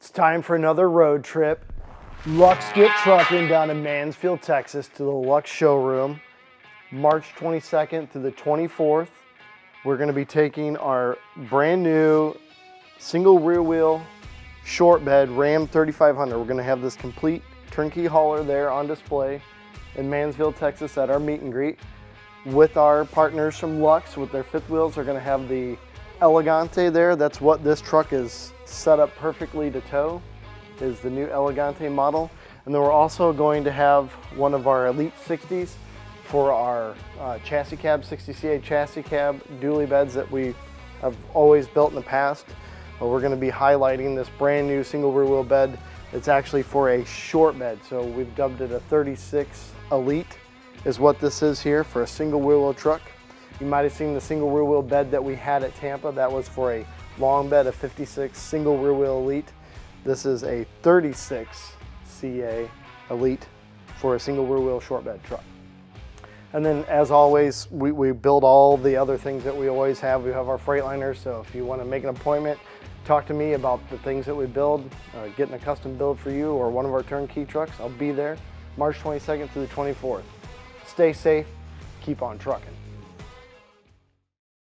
It's time for another road trip. Luxe Get Trucking down in Mansfield, Texas to the Luxe showroom, March 22nd through the 24th. We're going to be taking our brand new single rear wheel short bed Ram 3500. We're going to have this complete turnkey hauler there on display in Mansfield, Texas at our meet and greet with our partners from Luxe with their fifth wheels. They're going to have the Elegante there. That's what this truck is set up perfectly to tow, is the new Elegante model. And then we're also going to have one of our Elite 60s for our chassis cab, 60CA chassis cab dually beds that we have always built in the past. But we're going to be highlighting this brand new single rear wheel bed. It's actually for a short bed, so we've dubbed it a 36 Elite is what this is here for a single rear wheel truck. You might have seen the single rear wheel bed that we had at Tampa. That was for a long bed, a 56 single rear wheel Elite. This is a 36 CA Elite for a single rear wheel short bed truck. And then as always, we build all the other things that we always have. We have our Freightliners, so if you want to make an appointment, talk to me about the things that we build, getting a custom build for you or one of our turnkey trucks, I'll be there March 22nd through the 24th. Stay safe, keep on trucking.